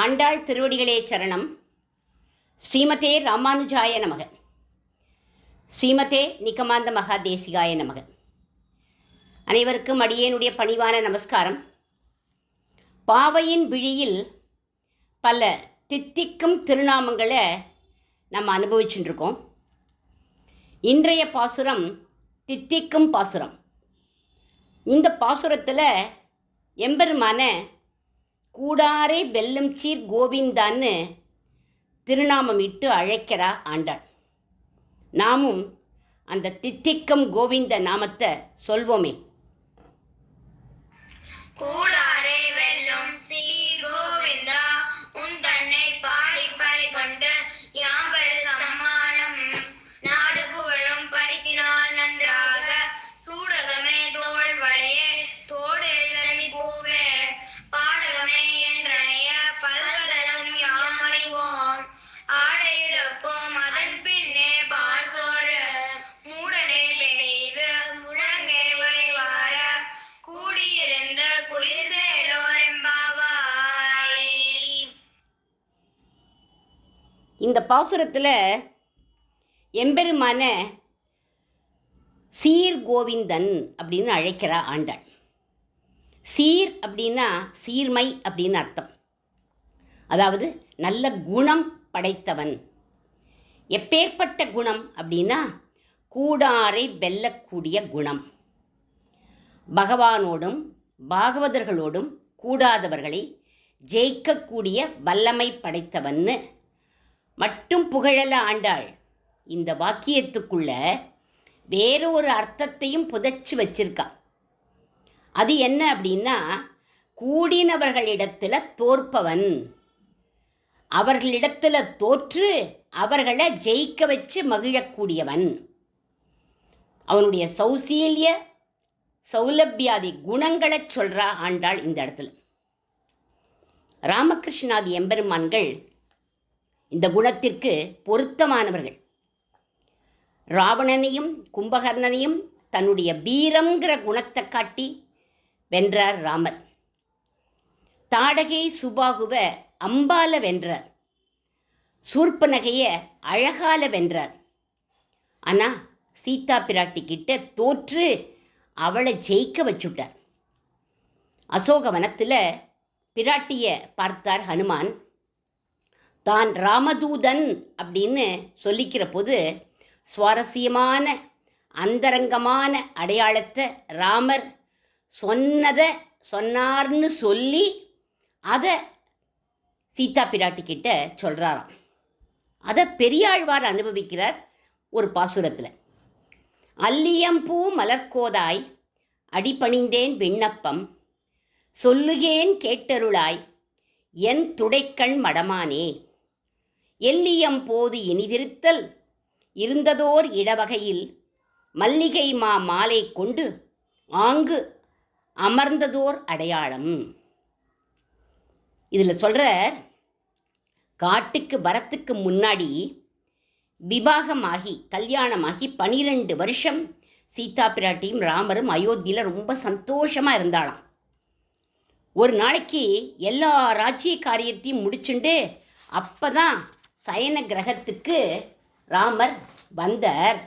ஆண்டாள் திருவடிகளே சரணம். ஸ்ரீமதே ராமானுஜாய நமக. ஸ்ரீமதே நிகமாந்த மகாதேசிகாய நமக. அனைவருக்கும் அடியேனுடைய பணிவான நமஸ்காரம். பாவையின் விழியில் பல தித்திக்கும் திருநாமங்களை நம்ம அனுபவிச்சுட்டுருக்கோம். இன்றைய பாசுரம் தித்திக்கும் பாசுரம். இந்த பாசுரத்தில் எம்பெருமான கூடாரை வெல்லும் சீர் கோவிந்தான்னு திருநாமம் இட்டு அழைக்கிறா ஆண்டாள். நாமும் அந்த தித்திக்கும் கோவிந்த நாமத்தை சொல்வோமே. கூடாரை வெல்லும் சீர் கோவிந்தா உன் தன்னை பாடி பறை கொண்டு யாம்பரு சம்மானம் நாடு புகழும் பரிசினால் நன்றாக சூடகமே தோள் வளையே தோடு எழுதமி பூவே பாடகமே என்றனைய பல்வதனம் யாமறிவோம் ஆடையிடப்போம் அதன் பின்னே பால் சோறு மூடனே பெய்து முழங்கே வழிவார கூடியிருந்த குளிர்ந்தோரெம்பாவாய். இந்த பாசுரத்தில் எம்பெருமான சீர் கோவிந்தன் அப்படின்னு அழைக்கிறா ஆண்டாள். சீர் அப்படின்னா சீர்மை அப்படின்னு அர்த்தம். அதாவது நல்ல குணம் படைத்தவன். எப்பேற்பட்ட குணம் அப்படின்னா கூடாரை வெல்லக்கூடிய குணம். பகவானோடும் பாகவதர்களோடும் கூடாதவர்களை ஜெயிக்கக்கூடிய வல்லமை படைத்தவன்னு மட்டும் புகழல ஆண்டாள். இந்த வாக்கியத்துக்குள்ள வேறொரு அர்த்தத்தையும் புதைச்சி வச்சிருக்கா. அது என்ன அப்படின்னா கூடினவர்களிடத்தில் தோற்பவன், அவர்களிடத்தில் தோற்று அவர்களை ஜெயிக்க வச்சு மகிழக்கூடியவன். அவனுடைய சௌசீல்ய சௌலபியாதி குணங்களை சொல்கிறா ஆண்டாள் இந்த இடத்துல. ராமகிருஷ்ணாதி எம்பெருமான்கள் இந்த குணத்திற்கு பொருத்தமானவர்கள். ராவணனையும் கும்பகர்ணனையும் தன்னுடைய வீரங்கிற குணத்தை காட்டி வென்றார் ராமர். தாடகை சுபாகுவை அம்பால வென்றார். சூர்பனகையை அழகால வென்றார். ஆனால் சீதா பிராட்டி கிட்ட தோற்று அவளை ஜெயிக்க வச்சுட்டார். அசோகவனத்தில் பிராட்டியை பார்த்தார் ஹனுமான். தான் ராமதூதன் அப்படின்னு சொல்லிக்கிற போது சுவாரஸ்யமான அந்தரங்கமான அடையாளத்தை ராமர் சொன்னார்னு சொல்லி அதை சீதா பிராட்டி கிட்ட சொல்கிறாராம். அதை பெரியாழ்வார் அனுபவிக்கிறார் ஒரு பாசுரத்தில். அல்லியம்பூ மலர்கோதாய் அடிபணிந்தேன் விண்ணப்பம் சொல்லுகேன் கேட்டருளாய் என் துடைக்கண் மடமானே எல்லியம் போது இனிதிருத்தல் இருந்ததோர் இடவகையில் மல்லிகை மாலை கொண்டு ஆங்கு அமர்ந்ததோர் அடையாளம். இதில் சொல்கிற காட்டுக்கு வரத்துக்கு முன்னாடி விவாகமாகி கல்யாணமாகி 12 வருஷம் சீதா பிராட்டியும் ராமரும் அயோத்தியில் ரொம்ப சந்தோஷமாக இருந்தாளாம். ஒரு நாளைக்கு எல்லா ராஜ்ய காரியத்தையும் முடிச்சுண்டு அப்போ தான் சயன கிரகத்துக்கு ராமர் வந்தார்.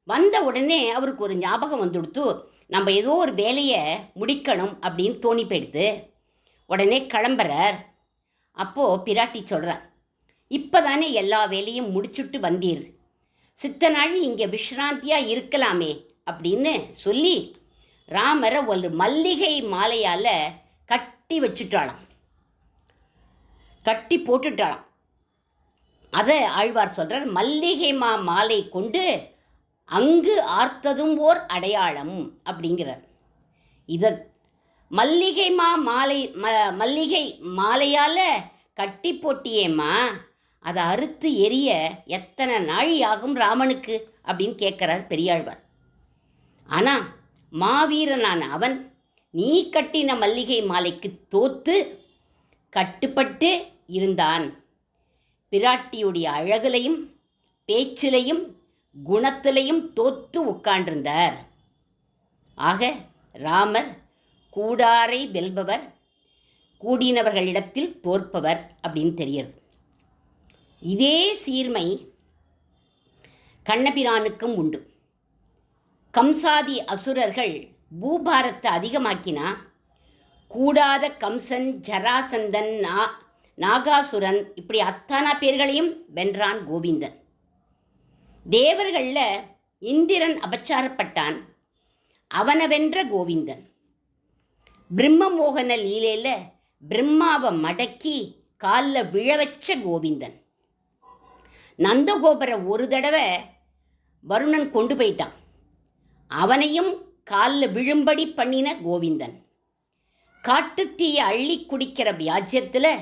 வந்த உடனே அவருக்கு ஒரு ஞாபகம் வந்துடுத்து, நம்ம ஏதோ ஒரு வேலையை முடிக்கணும் அப்படின்னு தோணி போயிடுது. உடனே கிளம்புறார். அப்போது பிராட்டி சொல்கிறார், இப்போ தானே எல்லா வேலையும் முடிச்சுட்டு வந்தீர், சித்த நாள் இங்கே விஷ்ராந்தியாக இருக்கலாமே அப்படின்னு சொல்லி ராமரை ஒரு மல்லிகை மாலையால் கட்டி வச்சுட்டாளாம், கட்டி போட்டுட்டாளாம். அதை ஆழ்வார் சொல்கிறார், மல்லிகை மாலை கொண்டு அங்கு ஆர்த்ததும் ஓர் அடையாளம் அப்படிங்கிறார். இதை மல்லிகை மல்லிகை மாலையால் கட்டி போட்டியேம்மா, அதை அறுத்து எரிய எத்தனை நாழி ஆகும் ராமனுக்கு அப்படின்னு கேட்குறார் பெரியாழ்வார். ஆனால் மாவீரனான அவன் நீ கட்டின மல்லிகை மாலைக்கு தோத்து கட்டுப்பட்டு இருந்தான். பிராட்டியுடைய அழகுலையும் பேச்சிலையும் குணத்திலையும் தோத்து உட்காண்டிருந்தார். ஆக ராமர் கூடாரை வெல்பவர், கூடினவர்களிடத்தில் தோற்பவர் அப்படின்னு தெரிகிறது. இதே சீர்மை கண்ணபிரானுக்கும் உண்டு. கம்சாதி அசுரர்கள் பூபாரத்தை அதிகமாக்கினா கூடாத கம்சன், ஜராசந்தன், நாகாசுரன் இப்படி அத்தனை பேர்களையும் வென்றான் கோவிந்தன். தேவர்களில் இந்திரன் அபச்சாரப்பட்டான், அவனை வென்ற கோவிந்தன். பிரம்மமோகன லீலையில் பிரம்மாவை மடக்கி காலில் விழ வச்ச கோவிந்தன். நந்தகோபரை ஒரு தடவை வருணன் கொண்டு போயிட்டான், அவனையும் காலில் விழும்படி பண்ணின கோவிந்தன். காட்டுத்தீயை அள்ளி குடிக்கிற வியாஜ்யத்தில்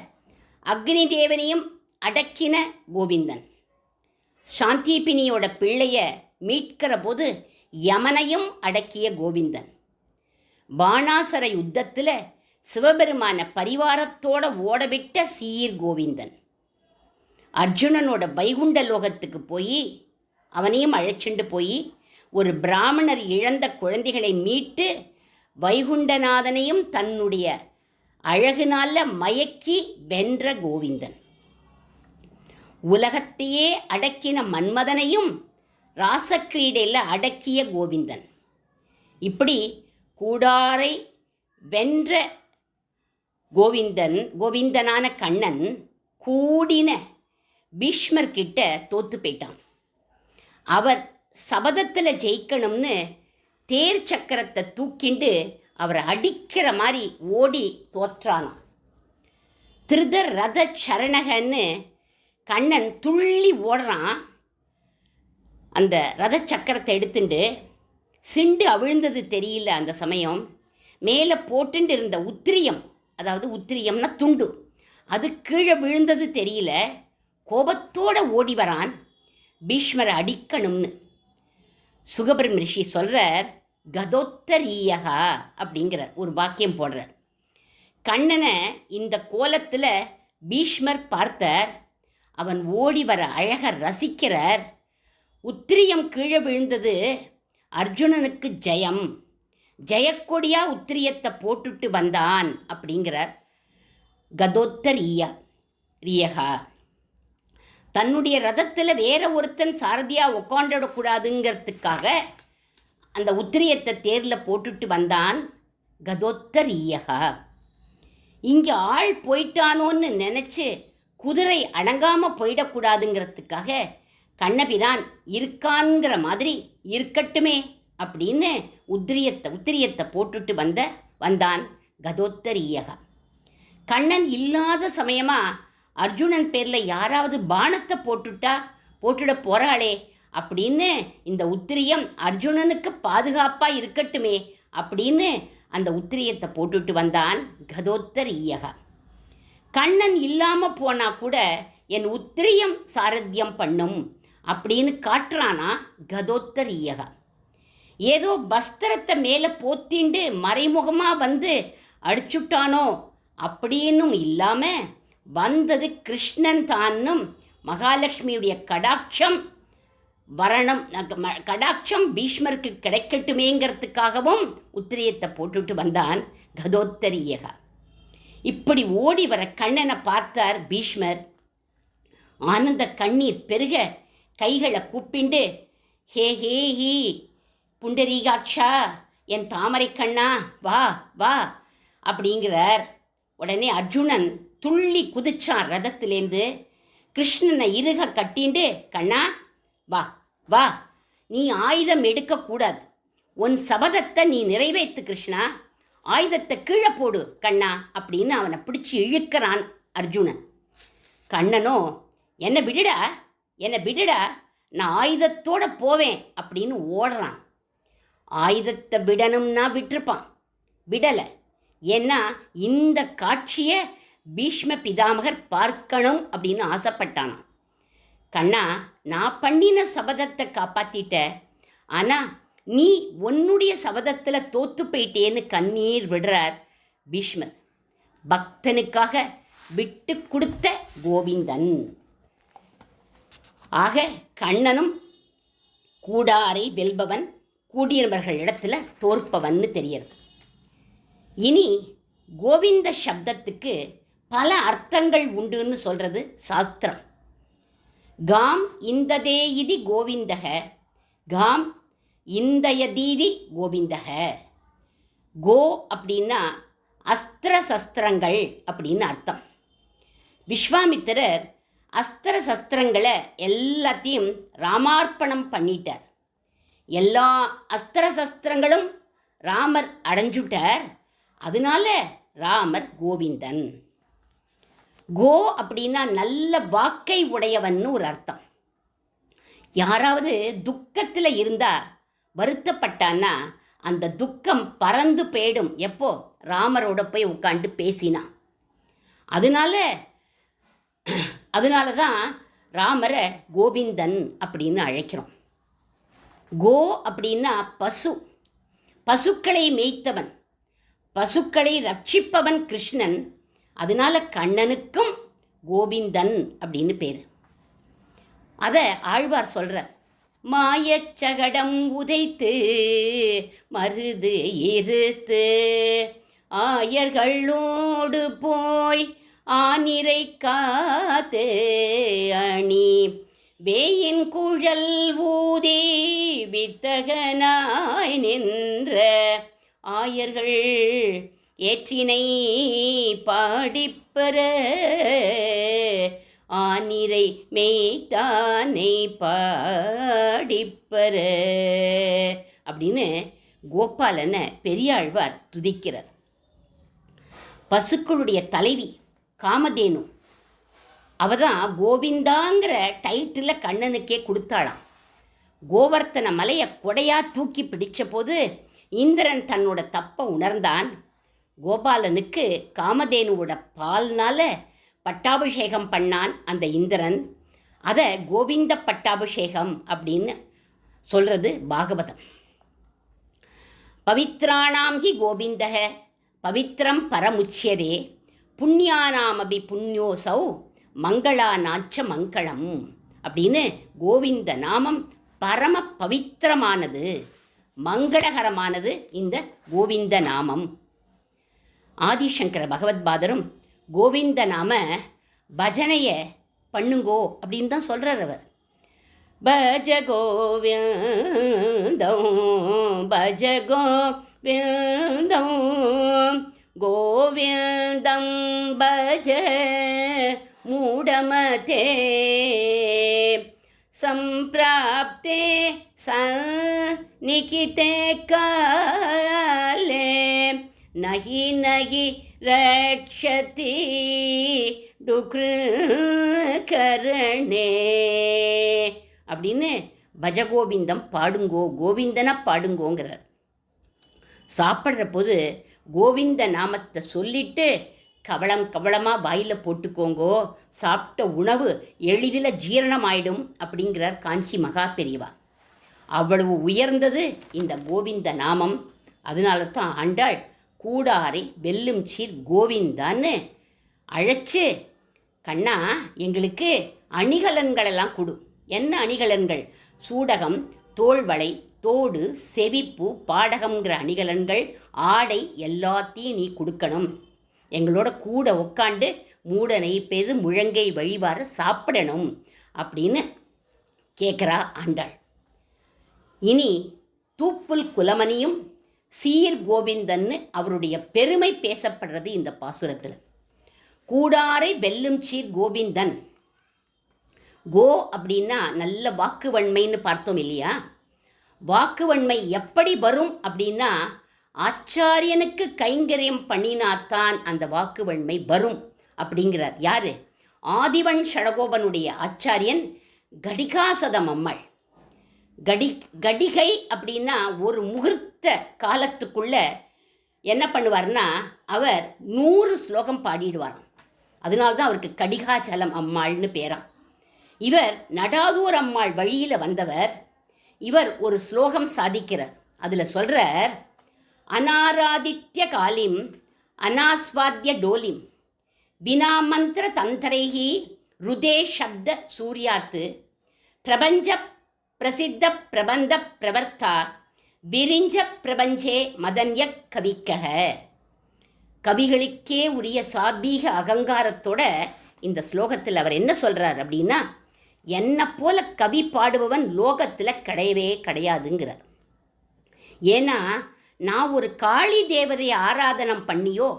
அக்னி தேவனையும் அடக்கின கோவிந்தன். சாந்திபினியோட பிள்ளைய மீட்கிற போது யமனையும் அடக்கிய கோவிந்தன். பாணாசர யுத்தத்தில் சிவபெருமான பரிவாரத்தோட ஓடவிட்ட சீர் கோவிந்தன். அர்ஜுனனோட வைகுண்ட லோகத்துக்கு போய் அவனையும் அழைச்சிண்டு போய் ஒரு பிராமணர் இழந்த குழந்தைகளை மீட்டு வைகுண்டநாதனையும் தன்னுடைய அழகுனால மயக்கி வென்ற கோவிந்தன். உலகத்தையே அடக்கின மன்மதனையும் ராசக்கிரீடையில் அடக்கிய கோவிந்தன். இப்படி கூடாரை வென்ற கோவிந்தனான கண்ணன் கூடின பீஷ்மர்கிட்ட தோத்து போயிட்டான். அவர் சபதத்தில் ஜெயிக்கணும்னு தேர் சக்கரத்தை தூக்கிண்டு அவரை அடிக்கிற மாதிரி ஓடி தோற்றானான். திருதர் ரத சரணகன்னு கண்ணன் துள்ளி ஓடுறான். அந்த ரத சக்கரத்தை எடுத்துண்டு சிண்டு அவிழ்ந்தது தெரியல. அந்த சமயம் மேலே போட்டுண்டு இருந்த உத்திரியம், அதாவது உத்திரியம்னா துண்டு, அது கீழே விழுந்தது தெரியல. கோபத்தோடு ஓடி வரான் பீஷ்மரை அடிக்கணும்னு. சுகபிரம் ரிஷி சொல்கிறார், கதோத்தரீயகா அப்படிங்கிறார், ஒரு வாக்கியம் போடுறார். கண்ணனை இந்த கோலத்தில் பீஷ்மர் பார்த்தார். அவன் ஓடி வர அழக ரசிக்கிறார். உத்திரியம் கீழே விழுந்தது அர்ஜுனனுக்கு ஜெயம், ஜெயக்கொடியா உத்திரியத்தை போட்டுட்டு வந்தான் அப்படிங்கிறார். கதோத்தரீயகா தன்னுடைய ரதத்தில் வேற ஒருத்தன் சாரதியாக உட்காந்துடக்கூடாதுங்கிறதுக்காக அந்த உத்திரியத்தை தேரில் போட்டுட்டு வந்தான். கதோத்தரீயகா. இங்கே ஆள் போயிட்டானோன்னு நினச்சி குதிரை அடங்காமல் போயிடக்கூடாதுங்கிறதுக்காக கண்ணபிரான் இருக்கான்ங்கிற மாதிரி இருக்கட்டுமே அப்படின்னு உத்திரியத்தை போட்டுட்டு வந்தான். கதோத்தரீயகா. கண்ணன் இல்லாத சமயமாக அர்ஜுனன் பேரில் யாராவது பானத்தை போட்டுட போகிறாளே அப்படின்னு இந்த உத்திரியம் அர்ஜுனனுக்கு பாதுகாப்பாக இருக்கட்டுமே அப்படின்னு அந்த உத்திரியத்தை போட்டுட்டு வந்தான். கதோத்தரீயகா. கண்ணன் இல்லாமல் போனால் கூட என் உத்திரியம் சாரத்தியம் பண்ணும் அப்படின்னு காட்டுறானா கதோத்தரீயகா. ஏதோ பஸ்திரத்தை மேலே போத்திண்டு மறைமுகமாக வந்து அடிச்சுட்டானோ அப்படின்னும் இல்லாமல் வந்தது கிருஷ்ணன் தானும் மகாலட்சுமியுடைய கடாட்சம் வரணும், கடாட்சம் பீஷ்மருக்கு கிடைக்கட்டுமேங்கிறதுக்காகவும் உத்திரியத்தை போட்டுட்டு வந்தான். கதோத்தரீயகா. இப்படி ஓடி வர கண்ணனை பார்த்தார் பீஷ்மர். ஆனந்த கண்ணீர் பெருக கைகளை கூப்பிண்டு, ஹே ஹே ஹீ புண்டரீகாட்சா, என் தாமரை கண்ணா வா வா அப்படிங்கிறார். உடனே அர்ஜுனன் துள்ளி குதிச்சான் ரதத்திலேருந்து. கிருஷ்ணனை இறுக கட்டிண்டு, கண்ணா வா வா, நீ ஆயுதம் எடுக்கக்கூடாது, உன் சபதத்தை நீ நிறைவேற்று கிருஷ்ணா, ஆயுதத்தை கீழே போடு கண்ணா அப்படின்னு அவனை பிடிச்சி இழுக்கிறான் அர்ஜுனன். கண்ணனோ என்னை விடுடா, நான் ஆயுதத்தோடு போவேன் அப்படின்னு ஓடுறான். ஆயுதத்தை விடணும்னா விட்டுருப்பான், விடலை. ஏன்னா இந்த காட்சியை பீஷ்ம பிதாமகர் பார்க்கணும் அப்படின்னு ஆசைப்பட்டானான். கண்ணா, நான் பண்ணின சபதத்தை காப்பாற்றிட்ட, ஆனால் நீ உன்னுடைய சபதத்தில் தோத்து போயிட்டேன்னு கண்ணீர் விடுறார் பீஷ்மர். பக்தனுக்காக விட்டு கொடுத்த கோவிந்தன். ஆக கண்ணனும் கூடாரை வெல்பவன், கூடியவர்களிடத்தில் தோற்பவன்னு தெரியறது. இனி கோவிந்த சப்தத்துக்கு பல அர்த்தங்கள் உண்டுன்னு சொல்கிறது சாஸ்திரம். காம் இந்ததே இதி கோவிந்தக, காம் இந்தயதீதி கோவிந்தக. கோ அப்படின்னா அஸ்திர சஸ்திரங்கள் அப்படின்னு அர்த்தம். விஸ்வாமித்திரர் அஸ்திர சஸ்திரங்களை எல்லாத்தையும் ராமார்ப்பணம் பண்ணிட்டார். எல்லா அஸ்திர சஸ்திரங்களும் ராமர் அடைஞ்சுட்டார். அதனால ராமர் கோவிந்தன். கோ அப்படின்னா நல்ல வாக்கை உடையவன்னு ஒரு அர்த்தம். யாராவது துக்கத்தில் இருந்தால் வருத்தப்பட்டான்னா அந்த துக்கம் பறந்து போயிடும். எப்போ? ராமரோட போய் உட்காந்து பேசினா. அதனால தான் ராமரை கோவிந்தன் அப்படின்னு அழைக்கிறோம். கோ அப்படின்னா பசு, பசுக்களை மேய்த்தவன், பசுக்களை ரட்சிப்பவன் கிருஷ்ணன். அதனால கண்ணனுக்கும் கோவிந்தன் அப்படின்னு பேர். அதை ஆழ்வார் சொல்கிறார். மாயச்சகடம் உதைத்து மருது இருத்து ஆயர்களோடு போய் ஆனிரை காத்து அணி வேயின் குழல் ஊதி வித்தகனாய் நின்ற ஆயர்கள் ஏற்றினை பாடிப்பற ஆனிரை மேய்த்தானை பாடிப்பற அப்படின்னு கோபாலனை பெரியாழ்வார் துதிக்கிறார். பசுக்களுடைய தலைவி காமதேனு, அவதான் கோவிந்தாங்கிற டைட்டில் கண்ணனுக்கே கொடுத்தாளாம். கோவர்த்தன மலையை கொடையா தூக்கி பிடிச்ச போது இந்திரன் தன்னோட தப்பை உணர்ந்தான். கோபாலனுக்கு காமதேனுவோட பால்னால பட்டாபிஷேகம் பண்ணான் அந்த இந்திரன். அதை கோவிந்த பட்டாபிஷேகம் அப்படின்னு சொல்கிறது பாகவதம். பவித்ராணாம் ஹி கோவிந்தக பவித்ரம் பரமுச்சியதே புண்ணியானாமபி புண்ணியோசௌ மங்களானாச்ச மங்களம் அப்படின்னு கோவிந்த நாமம் பரம பவித்திரமானது, மங்களகரமானது இந்த கோவிந்த நாமம். ஆதிசங்கர பகவத்பாதரும் கோவிந்த நாம பஜனையை பண்ணுங்கோ அப்படின்னு தான் சொல்கிறார் அவர். பஜ கோவிந்தம் பஜ கோவிந்தம் கோவிந்தம் பஜ மூடமதே சம்பிராப்தே சந்நிகிதே காலே நஹி நஹி ரக்ஷதி டுக்ருகரணே அப்படின்னு பஜகோவிந்தம் பாடுங்கோ, கோவிந்தனை பாடுங்கோங்கிறார். சாப்பிட்ற போது கோவிந்த நாமத்தை சொல்லிட்டு கவளமாக வாயில் போட்டுக்கோங்கோ, சாப்பிட்ட உணவு எளிதில் ஜீரணமாயிடும் அப்படிங்கிறார் காஞ்சி மகா பெரியவா. அவ்வளவு உயர்ந்தது இந்த கோவிந்த நாமம். அதனால தான் ஆண்டாள் கூடாரை வெல்லும் சீர் கோவிந்தான்னு அழைச்சு, கண்ணா எங்களுக்கு அணிகலன்களெல்லாம் கொடு. என்ன அணிகலன்கள்? சூடகம், தோள்வளை, தோடு, செவிப்பு, பாடகம்ங்கிற அணிகலன்கள், ஆடை எல்லாத்தையும் நீ கொடுக்கணும். எங்களோட கூட உட்காண்டு மூடனை பெது முழங்கை வழிவார சாப்பிடணும் அப்படின்னு கேட்குறா ஆண்டாள். இனி தூப்புல் குலமணியும் சீர் கோவிந்தன்னு அவருடைய பெருமை பேசப்படுறது இந்த பாசுரத்தில். கூடாரை வெல்லும் சீர் கோவிந்தன். கோ அப்படின்னா நல்ல வாக்குவன்மைன்னு பார்த்தோம் இல்லையா? வாக்குவன்மை எப்படி வரும் அப்படின்னா ஆச்சாரியனுக்கு கைங்கரியம் பண்ணினாத்தான் அந்த வாக்குவன்மை வரும் அப்படிங்கிறார். யார்? ஆதிவன் ஷடகோபனுடைய ஆச்சாரியன் கடிகாசதம் அம்மாள். கடிகை அப்படின்னா ஒரு முகூர்த்த காலத்துக்குள்ள என்ன பண்ணுவார்னா அவர் 100 ஸ்லோகம் பாடிடுவார். அதனால்தான் அவருக்கு கடிகாச்சலம் அம்மாள்னு பேராம். இவர் நடாதூர் அம்மாள் வழியில் வந்தவர். இவர் ஒரு ஸ்லோகம் சாதிக்கிறார். அதில் சொல்கிறார், அனாராதித்ய காலிம் அனாஸ்வாத்திய டோலிம் வினா மந்திர தந்தரைஹி ருதே சப்த சூர்யாத்து பிரபஞ்ச பிரசித்த பிரபந்த பிரவர்த்தா விரிஞ்ச பிரபஞ்சே மதன்ய கவிக்கக. கவிகளுக்கே உரிய சாத்வீக அகங்காரத்தோட இந்த ஸ்லோகத்தில் அவர் என்ன சொல்கிறார் அப்படின்னா, என்னை போல கவி பாடுபவன் லோகத்தில் கிடையவே கிடையாதுங்கிறார். ஏன்னா நான் ஒரு காளி தேவதையை ஆராதனம் பண்ணியோ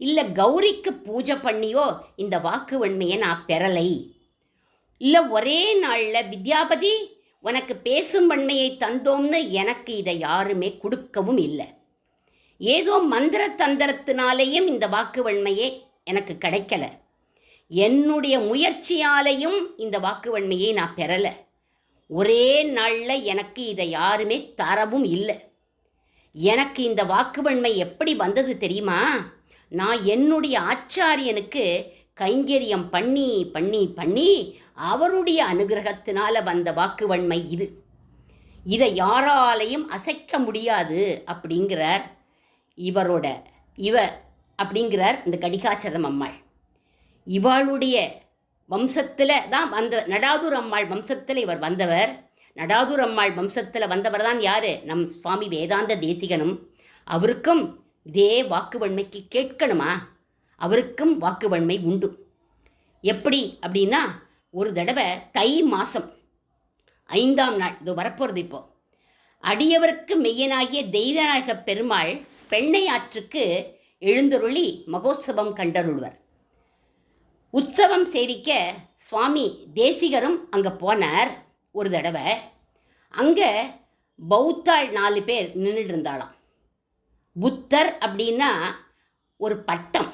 இல்லை கௌரிக்கு பூஜை பண்ணியோ இந்த வாக்கு வன்மையை நான் பெறலை. இல்லை ஒரே நாளில் வித்யாபதி உனக்கு பேசும் வன்மையை தந்தோம்னு எனக்கு இதை யாருமே கொடுக்கவும் இல்லை. ஏதோ மந்திர தந்திரத்தினாலேயும் இந்த வாக்கு வன்மையே எனக்கு கிடைக்கல. என்னுடைய முயற்சியாலேயும் இந்த வாக்கு வன்மையை நான் பெறலை. ஒரே நாளில் எனக்கு இதை யாருமே தரவும் இல்லை. எனக்கு இந்த வாக்கு வன்மை எப்படி வந்தது தெரியுமா? நான் என்னுடைய ஆச்சாரியனுக்கு கைங்கரியம் பண்ணி பண்ணி பண்ணி அவருடைய அனுகிரகத்தினால வந்த வாக்கு வன்மை இது. இதை யாராலையும் அசைக்க முடியாது அப்படிங்கிறார் அப்படிங்கிறார் இந்த கடிகாச்சரம் அம்மாள். இவளுடைய வம்சத்தில் தான் நடாதூர் அம்மாள் வம்சத்தில் இவர் வந்தவர். நடாதூர் அம்மாள் வம்சத்தில் வந்தவர் தான் யார்? நம் சுவாமி வேதாந்த தேசிகனும். அவருக்கும் இதே வாக்குவன்மைக்கு கேட்கணுமா? அவருக்கும் வாக்குவன்மை உண்டு. எப்படி அப்படின்னா, ஒரு தடவை தை மாதம் 5ஆம் நாள், இது வரப்போகிறது இப்போ, அடியவருக்கு மெய்யனாகிய தெய்வநாயக பெருமாள் பெண்ணை ஆற்றுக்கு எழுந்தருளி மகோத்சவம் கண்டருள்வர். உற்சவம் சேவிக்க சுவாமி தேசிகரும் அங்கே போனார். ஒரு தடவை அங்கே பௌத்தாள் 4 பேர் நின்றுட்டு இருந்தாளாம். புத்தர் அப்படின்னா ஒரு பட்டம்,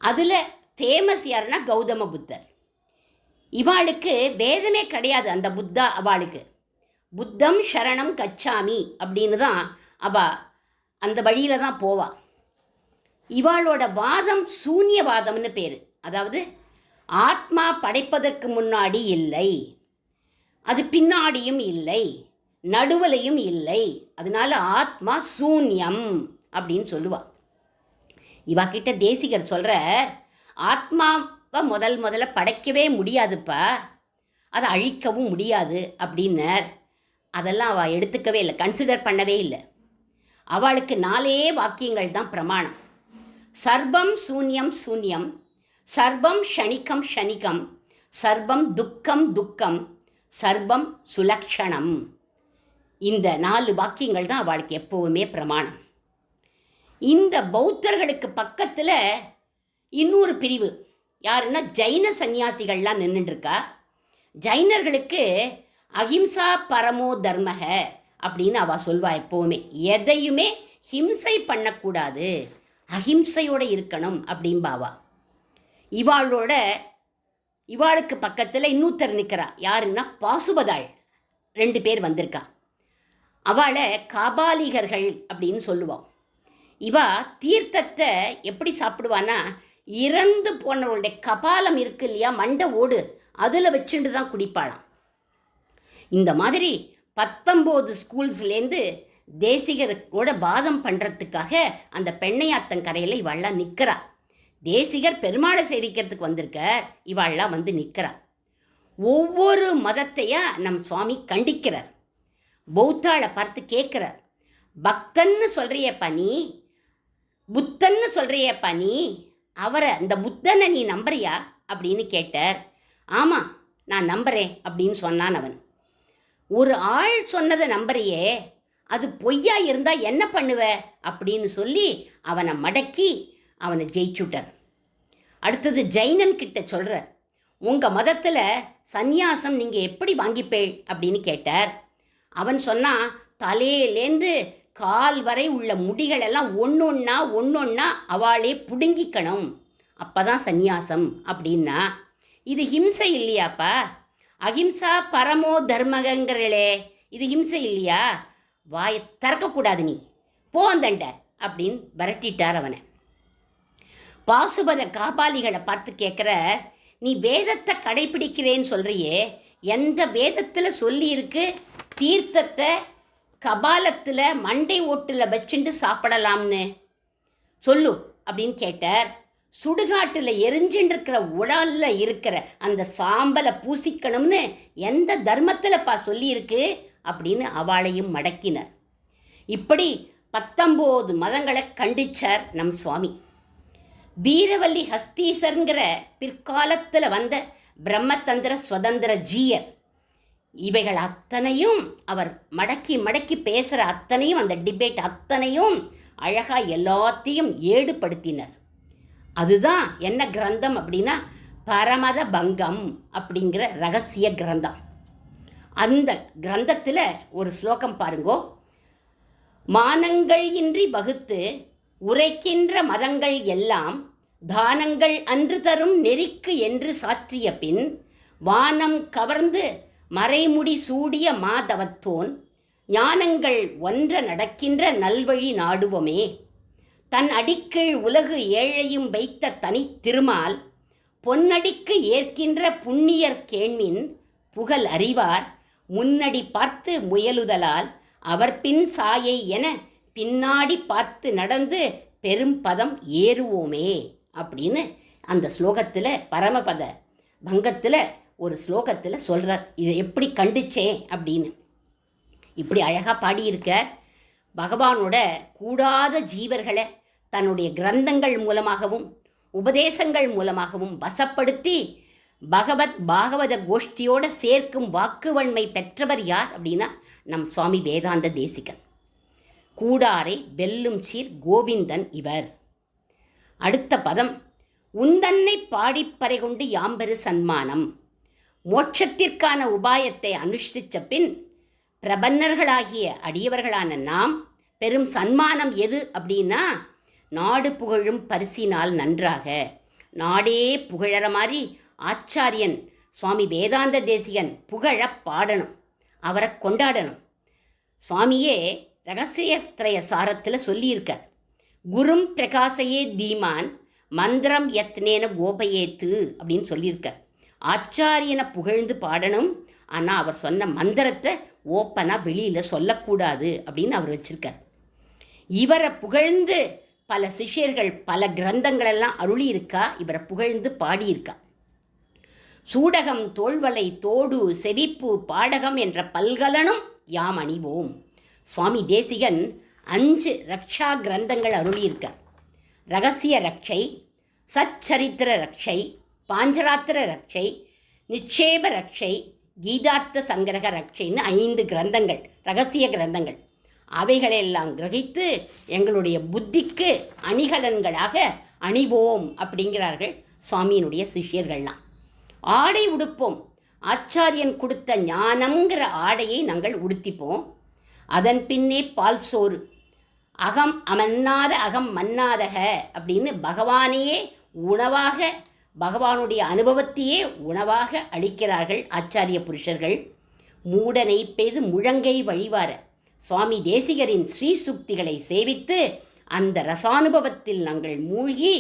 அதில் ஃபேமஸ் யாருன்னா கௌதம புத்தர். இவாளுக்கு வேதமே கிடையாது. அந்த புத்தா அவளுக்கு புத்தம் சரணம் கச்சாமி அப்படின்னு தான் அவள் அந்த வழியில் தான் போவா. இவாளோட வாதம் சூன்யவாதம்னு பேர். அதாவது ஆத்மா படைப்பதற்கு முன்னாடி இல்லை, அது பின்னாடியும் இல்லை, நடுவலையும் இல்லை, அதனால ஆத்மா சூன்யம் அப்படின்னு சொல்லுவாள். இவாக்கிட்ட தேசிகர் சொல்கிற, ஆத்மாவை முதல்ல படைக்கவே முடியாதுப்பா, அதை அழிக்கவும் முடியாது அப்படின்னர். அதெல்லாம் அவள் எடுத்துக்கவே இல்லை, கன்சிடர் பண்ணவே இல்லை. அவளுக்கு 4 வாக்கியங்கள் தான் பிரமாணம். சர்வம் சூன்யம் சூன்யம், சர்வம் ஷணிக்கம் ஷணிக்கம், சர்வம் துக்கம் துக்கம், சர்வம் சுலக்ஷணம். இந்த 4 வாக்கியங்கள் தான் அவளுக்கு எப்போவுமே பிரமாணம். இந்த பௌத்தர்களுக்கு பக்கத்தில் இன்னொரு பிரிவு யாருன்னா ஜைன சந்நியாசிகள்லாம் நின்றுட்டுருக்கா. ஜைனர்களுக்கு அஹிம்சா பரமோ தர்மக அப்படின்னு அவள் சொல்வா. எப்போவுமே எதையுமே ஹிம்சை பண்ணக்கூடாது, அஹிம்சையோடு இருக்கணும் அப்படிம்பாவா. இவாளுக்கு பக்கத்தில் இன்னொருத்தர் நிற்கிறா. யாருன்னா பாசுபதாள். 2 பேர் வந்திருக்கா. அவளை காபாலிகர்கள் அப்படின்னு சொல்லுவாள். இவா தீர்த்தத்தை எப்படி சாப்பிடுவான்னா, இறந்து போனவளுடைய கபாலம் இருக்கு இல்லையா, மண்டை ஓடு, அதில் வச்சுட்டு தான் குடிப்பாளாம். இந்த மாதிரி 19 ஸ்கூல்ஸ்லேருந்து தேசிகரோட வாதம் பண்ணுறதுக்காக அந்த பெண்ணையாத்தங்கரையில் இவாள்லாம் நிற்கிறா. தேசிகர் பெருமாளை சேவிக்கிறதுக்கு வந்திருக்கார், இவாள்லாம் வந்து நிற்கிறா. ஒவ்வொரு மதத்தையாக நம் சுவாமி கண்டிக்கிறார். பௌத்தாளை பார்த்து கேட்குறார், பக்தன்னு சொல்கிறியப்பா நீ, புத்தன்னு சொல்கிறியப்பா நீ, அவரை இந்த புத்தனை நீ நம்புறியா அப்படின்னு கேட்டார். ஆமாம் நான் நம்புகிறேன் அப்படின்னு சொன்னான் அவன். ஒரு ஆள் சொன்னதை நம்புறியே, அது பொய்யா இருந்தால் என்ன பண்ணுவ அப்படின்னு சொல்லி அவனை மடக்கி அவனை ஜெயிச்சுட்டார். அடுத்தது ஜெயினன் கிட்ட சொல்கிறார், உங்கள் மதத்தில் சந்நியாசம் நீங்கள் எப்படி வாங்கிப்பேள் அப்படின்னு கேட்டார். அவன் சொன்னான், தலையிலேருந்து கால் வரை உள்ள முடிகளெல்லாம் ஒன்றொன்னா அவளே புடுங்கிக்கணும், அப்போ தான் சந்நியாசம் அப்படின்னா. இது ஹிம்சை இல்லையாப்பா, அஹிம்சா பரமோ தர்மகங்கிறளே, இது ஹிம்சை இல்லையா, வாயை திறக்கக்கூடாது, நீ போந்தண்ட அப்படின்னு விரட்டிட்டார் அவனை. பாசுபத காபாலிகளை பார்த்து கேட்குற, நீ வேதத்தை கடைப்பிடிக்கிறேன்னு சொல்கிறியே, எந்த வேதத்தில் சொல்லியிருக்கு தீர்த்தத்தை கபாலத்தில் மண்டை ஓட்டில் வச்சுட்டு சாப்பிடலாம்னு சொல்லு அப்படின்னு கேட்டார். சுடுகாட்டில் எரிஞ்சுட்டு உடலில் இருக்கிற அந்த சாம்பலை பூசிக்கணும்னு எந்த தர்மத்தில்ப்பா சொல்லியிருக்கு அப்படின்னு அவளையும் மடக்கினர். இப்படி 19 மதங்களை கண்டிச்சார் நம் சுவாமி. வீரவல்லி ஹஸ்தீசருங்கிற பிற்காலத்தில் வந்த பிரம்மதந்திர சுதந்திர ஜீயர் இவைகள் அத்தனையும் அவர் மடக்கி மடக்கி பேசுகிற அத்தனையும் அந்த டிபேட் அத்தனையும் அழகாக எல்லாத்தையும் ஏடுபடுத்தினர். அதுதான் என்ன கிரந்தம் அப்படின்னா பரமத பங்கம் அப்படிங்கிற ரகசிய கிரந்தம். அந்த கிரந்தத்தில் ஒரு ஸ்லோகம் பாருங்கோ. மானங்கள் இன்றி வகுத்து உரைக்கின்ற மதங்கள் எல்லாம் தானங்கள் அன்று தரும் நெறிக்கு என்று சாற்றிய பின் வானம் கவர்ந்து மறைமுடி சூடிய மாதவத்தோன் ஞானங்கள் ஒன்ற நடக்கின்ற நல்வழி நாடுவமே. தன் அடிக்கீழ் உலகு ஏழையும் வைத்த தனி திருமால் பொன்னடிக்கு ஏற்கின்ற புண்ணியர் கேண்மின் புகழ் அறிவார் முன்னடி பார்த்து முயலுதலால் அவர் பின் சாயை என பின்னாடி பார்த்து நடந்து பெரும் பதம் ஏறுவோமே அப்படின்னு அந்த ஸ்லோகத்தில் பரமபத பங்கத்தில் ஒரு ஸ்லோகத்தில் சொல்கிறார். இதை எப்படி கண்டுச்சேன் அப்படின்னு இப்படி அழகாக பாடியிருக்க. பகவானோட கூடாத ஜீவர்களை தன்னுடைய கிரந்தங்கள் மூலமாகவும் உபதேசங்கள் மூலமாகவும் வசப்படுத்தி பாகவத கோஷ்டியோடு சேர்க்கும் வாக்குவன்மை பெற்றவர் யார் அப்படின்னா நம் சுவாமி வேதாந்த தேசிகன். கூடாரை வெல்லும் சீர் கோவிந்தன் இவர். அடுத்த பதம் உந்தன்னை பாடிப்பறை கொண்டு யாம்பெரு சன்மானம். மோட்சத்திற்கான உபாயத்தை அனுஷ்டித்த பின் பிரபன்னர்களாகிய அடியவர்களான நாம் பெரும் சன்மானம் எது அப்படின்னா நாடு புகழும் பரிசினால் நன்றாக நாடே புகழற மாதிரி ஆச்சாரியன் சுவாமி வேதாந்த தேசிகன் புகழ பாடணும், அவரை கொண்டாடணும். சுவாமியே ரகசியத்ரய சாரத்தில் சொல்லியிருக்கார். குரும் பிரகாசையே தீமான் மந்திரம் யத்னேன கோபயேத்து அப்படின்னு சொல்லியிருக்கார். ஆச்சாரியனை புகழ்ந்து பாடணும், ஆனால் அவர் சொன்ன மந்திரத்தை ஓப்பனாக வெளியில் சொல்லக்கூடாது அப்படின்னு அவர் வச்சுருக்கார். இவரை புகழ்ந்து பல சிஷ்யர்கள் பல கிரந்தங்களெல்லாம் அருளி இருக்கா, இவரை புகழ்ந்து பாடியிருக்கா. சூடகம் தோள்வளை தோடு செவிப்பு பாடகம் என்ற பல்கலனும் யாம் அணிவோம். சுவாமி தேசிகன் 5 ரக்ஷா கிரந்தங்கள் அருளியிருக்கார். ரகசிய ரக்ஷை, சச்சரித்திர ரக்ஷை, பாஞ்சராத்திர ரக்ஷை, நிட்சேப ரக்ஷை, கீதார்த்த சங்கிரக ரக்ஷைன்னு 5 கிரந்தங்கள், ரகசிய கிரந்தங்கள். அவைகளெல்லாம் கிரகித்து எங்களுடைய புத்திக்கு அணிகலன்களாக அணிவோம் அப்படிங்கிறார்கள் சுவாமியினுடைய சிஷ்யர்கள்லாம். ஆடை உடுப்போம், ஆச்சாரியன் கொடுத்த ஞானம்ங்கிற ஆடையை நாங்கள் உடுத்திப்போம். அதன் பின்னே பால் சோறு, அகம் அமன்னாத அகம் மன்னாதக அப்படின்னு பகவானையே உணவாக, பகவானுடைய அனுபவத்தையே உணவாக அளிக்கிறார்கள் ஆச்சாரிய புருஷர்கள். மூடனை பெய்து முழங்கை வழிவார சுவாமி தேசிகரின் ஸ்ரீசுக்திகளை சேவித்து அந்த ரசானுபவத்தில் நாங்கள் மூழ்கி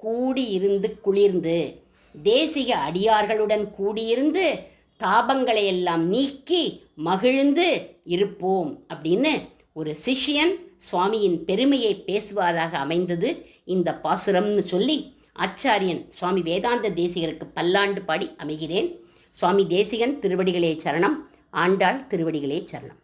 கூடியிருந்து குளிர்ந்து தேசிக அடியார்களுடன் கூடியிருந்து தாபங்களை எல்லாம் நீக்கி மகிழ்ந்து இருப்போம் அப்படின்னு ஒரு சிஷ்யன் சுவாமியின் பெருமையை பேசுவதாக அமைந்தது இந்த பாசுரம்னு சொல்லி ஆச்சாரியன் சுவாமி வேதாந்த தேசிகருக்கு பல்லாண்டு பாடி அமைகிறேன். சுவாமி தேசிகன் திருவடிகளே சரணம், ஆண்டாள் திருவடிகளே சரணம்.